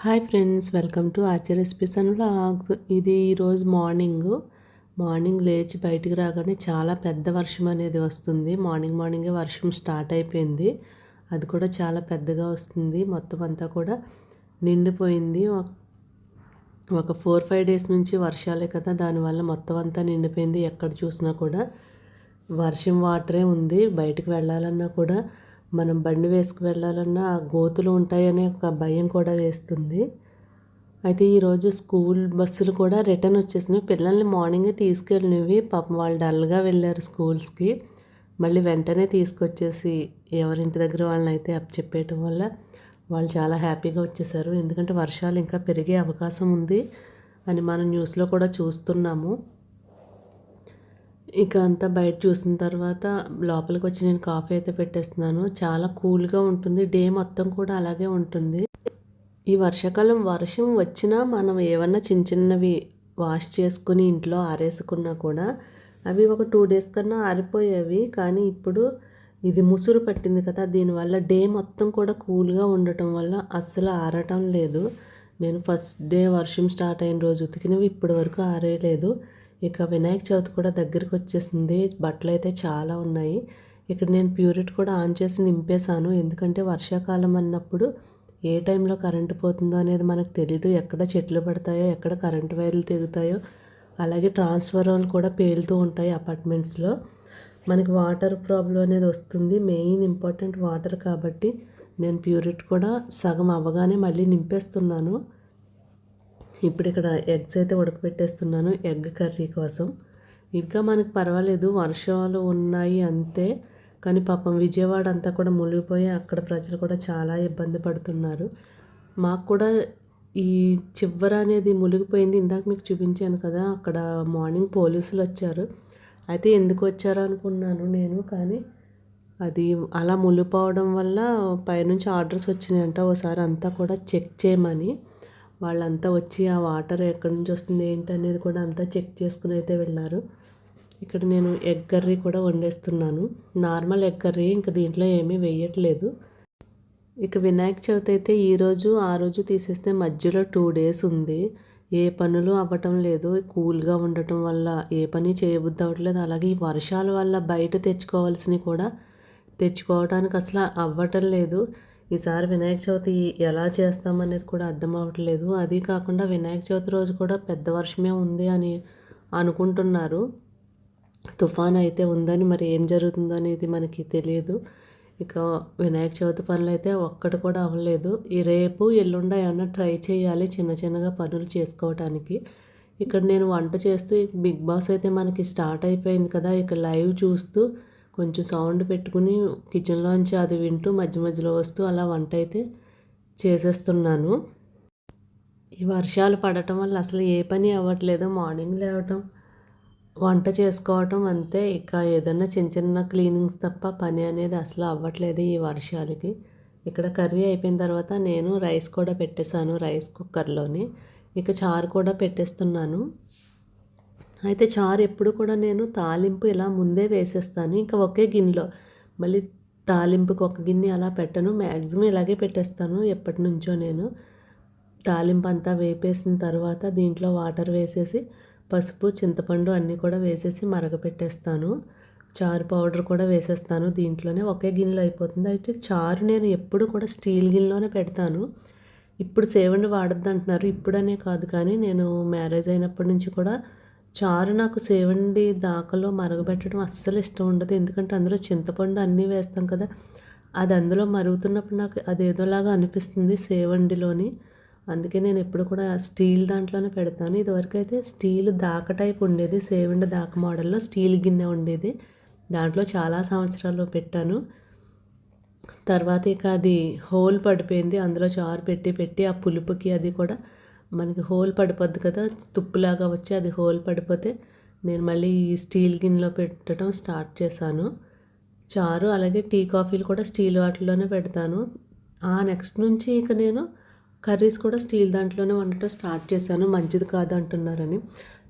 Hi friends, welcome to ఆచి recipes and vlogs. ఇది ఈరోజు మార్నింగ్ లేచి బయటికి రాగానే చాలా పెద్ద వర్షం అనేది వస్తుంది. మార్నింగే వర్షం స్టార్ట్ అయిపోయింది. అది కూడా చాలా పెద్దగా వస్తుంది. మొత్తం అంతా కూడా నిండిపోయింది. ఒక 4-5 డేస్ నుంచి వర్షాలే కదా, దానివల్ల మొత్తం అంతా నిండిపోయింది. ఎక్కడ చూసినా కూడా వర్షం వాటరే ఉంది. బయటికి వెళ్ళాలన్నా కూడా, మనం బండి వేసుకు వెళ్ళాలన్నా గోతులు ఉంటాయనే ఒక భయం కూడా వేస్తుంది. అయితే ఈరోజు స్కూల్ బస్సులు కూడా రిటర్న్ వచ్చేసినాయి. పిల్లల్ని మార్నింగే తీసుకెళ్ళినవి. పాపం వాళ్ళు డల్గా వెళ్ళారు స్కూల్స్కి. మళ్ళీ వెంటనే తీసుకొచ్చేసి ఎవరింటి దగ్గర వాళ్ళని అయితే అప్పచెప్పేయటం వల్ల వాళ్ళు చాలా హ్యాపీగా వచ్చేసారు. ఎందుకంటే వర్షాలు ఇంకా పెరిగే అవకాశం ఉంది అని మనం న్యూస్లో కూడా చూస్తున్నాము. ఇక అంతా బయట చూసిన తర్వాత లోపలికి వచ్చి నేను కాఫీ అయితే పెట్టేస్తున్నాను. చాలా కూల్గా ఉంటుంది. డే మొత్తం కూడా అలాగే ఉంటుంది. ఈ వర్షాకాలం వర్షం వచ్చినా మనం ఏమన్నా చిన్నవి వాష్ చేసుకుని ఇంట్లో ఆరేసుకున్నా కూడా అవి ఒక 2 డేస్ కన్నా ఆరిపోయేవి. కానీ ఇప్పుడు ఇది ముసురు పట్టింది కదా, దీనివల్ల డే మొత్తం కూడా కూల్గా ఉండటం వల్ల అస్సలు ఆరటం లేదు. నేను ఫస్ట్ డే వర్షం స్టార్ట్ అయిన రోజు ఉతికినవి ఇప్పటి వరకు ఆరేయలేదు. ఇక వినాయక చవితి కూడా దగ్గరికి వచ్చేసింది. బట్టలు అయితే చాలా ఉన్నాయి. ఇక్కడ నేను ప్యూరిట్ కూడా ఆన్ చేసి నింపేశాను. ఎందుకంటే వర్షాకాలం అన్నప్పుడు ఏ టైంలో కరెంటు పోతుందో అనేది మనకు తెలీదు. ఎక్కడ చెట్లు పడతాయో, ఎక్కడ కరెంటు వైర్లు తెగుతాయో, అలాగే ట్రాన్స్ఫార్మర్లు కూడా పేలుతూ ఉంటాయి అపార్ట్మెంట్స్లో. మనకి వాటర్ ప్రాబ్లం అనేది వస్తుంది. మెయిన్ ఇంపార్టెంట్ వాటర్ కాబట్టి నేను ప్యూరిట్ కూడా సగం అవ్వగానే మళ్ళీ నింపేస్తున్నాను. ఇప్పుడు ఇక్కడ ఎగ్స్ అయితే ఉడకపెట్టేస్తున్నాను, ఎగ్ కర్రీ కోసం. ఇంకా మనకు పర్వాలేదు, వర్షాలు ఉన్నాయి అంతే. కానీ పాపం విజయవాడ అంతా కూడా మునిగిపోయి అక్కడ ప్రజలు కూడా చాలా ఇబ్బంది పడుతున్నారు. మాకు కూడా ఈ చివర అనేది మునిగిపోయింది. ఇందాక మీకు చూపించాను కదా, అక్కడ మార్నింగ్ పోలీసులు వచ్చారు. అయితే ఎందుకు వచ్చారు అనుకున్నాను నేను. కానీ అది అలా మునిగిపోవడం వల్ల పైనుంచి ఆర్డర్స్ వచ్చినాయంట, ఒకసారి అంతా కూడా చెక్ చేయమని. వాళ్ళంతా వచ్చి ఆ వాటర్ ఎక్కడి నుంచి వస్తుంది ఏంటి అనేది కూడా అంతా చెక్ చేసుకుని అయితే వెళ్ళారు. ఇక్కడ నేను ఎగ్ కర్రీ కూడా వండేస్తున్నాను. నార్మల్ ఎగ్ కర్రీ, ఇంకా దీంట్లో ఏమీ వేయట్లేదు. ఇక వినాయక చవితి అయితే ఈరోజు ఆ రోజు తీసేస్తే మధ్యలో 2 డేస్ ఉంది. ఏ పనులు అవ్వటం లేదు. కూల్గా ఉండటం వల్ల ఏ పని చేయబుద్ధి అవ్వట్లేదు. అలాగే ఈ వర్షాల వల్ల బయట తెచ్చుకోవాల్సినవి కూడా తెచ్చుకోవడానికి అసలు అవ్వటం లేదు. ఈసారి వినాయక చవితి ఎలా చేస్తామనేది కూడా అర్థం అవ్వట్లేదు. అది కాకుండా వినాయక చవితి రోజు కూడా పెద్ద వర్షమే ఉంది అని అనుకుంటున్నారు. తుఫాన్ అయితే ఉందని, మరి ఏం జరుగుతుందో అనేది మనకి తెలియదు. ఇక వినాయక చవితి పనులు అయితే ఒక్కటి కూడా అవ్వలేదు. ఈ రేపు ఎల్లుండ ఏమన్నా ట్రై చేయాలి చిన్నగా పనులు చేసుకోవటానికి. ఇక్కడ నేను వంట చేస్తూ బిగ్ బాస్ అయితే మనకి స్టార్ట్ అయిపోయింది కదా, ఇక లైవ్ చూస్తూ కొంచెం సౌండ్ పెట్టుకుని కిచెన్లోంచి అది వింటూ మధ్యలో వస్తూ అలా వంట అయితే చేసేస్తున్నాను. ఈ వర్షాలు పడటం వల్ల అసలు ఏ పని అవ్వట్లేదు. మార్నింగ్ లేవటం, వంట చేసుకోవటం అంతే. ఇక ఏదన్నా చిన్న క్లీనింగ్స్ తప్ప పని అనేది అసలు అవ్వట్లేదు ఈ వర్షాలకి. ఇక్కడ కర్రీ అయిపోయిన తర్వాత నేను రైస్ కూడా పెట్టేశాను రైస్ కుక్కర్లోని. ఇక చారు కూడా పెట్టేస్తున్నాను. అయితే చారు ఎప్పుడు కూడా నేను తాలింపు ఇలా ముందే వేసేస్తాను. ఇంకా ఒకే గిన్నెలో మళ్ళీ తాలింపుకి ఒక గిన్నె అలా పెట్టను. మ్యాక్సిమం ఇలాగే పెట్టేస్తాను ఎప్పటి నుంచో నేను. తాలింపు అంతా వేపేసిన తర్వాత దీంట్లో వాటర్ వేసేసి పసుపు, చింతపండు అన్నీ కూడా వేసేసి మరగపెట్టేస్తాను. చారు పౌడర్ కూడా వేసేస్తాను దీంట్లోనే. ఒకే గిన్నెలో అయిపోతుంది. అయితే చారు నేను ఎప్పుడు కూడా స్టీల్ గిన్నెలోనే పెడతాను. ఇప్పుడు సేవండి వాడద్దు అంటున్నారు. ఇప్పుడనే కాదు, కానీ నేను మ్యారేజ్ అయినప్పటి నుంచి కూడా చారు నాకు సేవండి దాకలో మరగబెట్టడం అస్సలు ఇష్టం ఉండదు. ఎందుకంటే అందులో చింతపండు అన్నీ వేస్తాం కదా, అది అందులో మరుగుతున్నప్పుడు నాకు అదేదోలాగా అనిపిస్తుంది సేవండిలోని. అందుకే నేను ఎప్పుడు కూడా స్టీల్ దాంట్లోనే పెడతాను. ఇదివరకు అయితే స్టీల్ దాక టైప్ ఉండేది, సేవండి దాక మోడల్లో స్టీల్ గిన్నె ఉండేది. దాంట్లో చాలా సంవత్సరాలు పెట్టాను. తర్వాత ఇక అది హోల్ పడిపోయింది. అందులో చారు పెట్టి ఆ పులుపుకి అది కూడా మనకి హోల్ పడిపోద్ది కదా, తుప్పులాగా వచ్చి అది హోల్ పడిపోతే నేను మళ్ళీ స్టీల్ గిన్నెలో పెట్టడం స్టార్ట్ చేశాను చారు. అలాగే టీ కాఫీలు కూడా స్టీల్ వాటిలోనే పెడతాను. నెక్స్ట్ నుంచి ఇక నేను కర్రీస్ కూడా స్టీల్ దాంట్లోనే వండటం స్టార్ట్ చేశాను. మంచిది కాదు అంటున్నారని.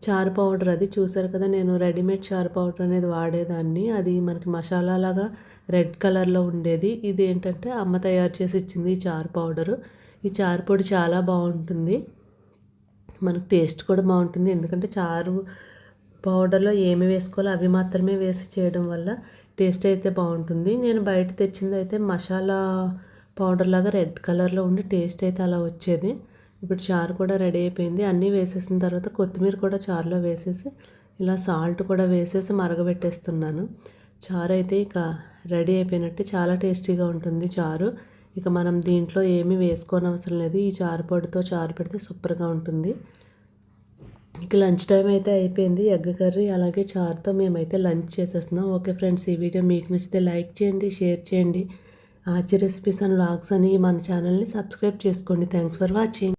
చారు పౌడర్ అది చూసారు కదా, నేను రెడీమేడ్ చారు పౌడర్ అనేది వాడేదాన్ని. అది మనకి మసాలా లాగా రెడ్ కలర్లో ఉండేది. ఇది ఏంటంటే అమ్మ తయారు చేసి ఇచ్చింది ఈ చారు పౌడరు. ఈ చారు పొడి చాలా బాగుంటుంది, మనకు టేస్ట్ కూడా బాగుంటుంది. ఎందుకంటే చారు పౌడర్లో ఏమి వేసుకోవాలో అవి మాత్రమే వేసి చేయడం వల్ల టేస్ట్ అయితే బాగుంటుంది. నేను బయట తెచ్చింది అయితే మసాలా పౌడర్ లాగా రెడ్ కలర్లో ఉండి టేస్ట్ అయితే అలా వచ్చేది. ఇప్పుడు చారు కూడా రెడీ అయిపోయింది. అన్నీ వేసేసిన తర్వాత కొత్తిమీర కూడా చారులో వేసేసి ఇలా సాల్ట్ కూడా వేసేసి మరగబెట్టేస్తున్నాను. చారు అయితే ఇక రెడీ అయిపోయినట్టు. చాలా టేస్టీగా ఉంటుంది చారు. ఇక మనం దీంట్లో ఏమీ వేసుకోనవసరం లేదు. ఈ చారు పొడితో చారు పెడితే సూపర్గా ఉంటుంది. ఇక లంచ్ టైం అయితే అయిపోయింది. ఎగ్ కర్రీ అలాగే చారుతో మేమైతే లంచ్ చేసేస్తున్నాం. ఓకే ఫ్రెండ్స్, ఈ వీడియో మీకు నచ్చితే లైక్ చేయండి, షేర్ చేయండి. ఆచి రెసిపీస్ అండ్ వ్లాగ్స్ అని మన ఛానల్ని సబ్స్క్రైబ్ చేసుకోండి. Thanks for watching.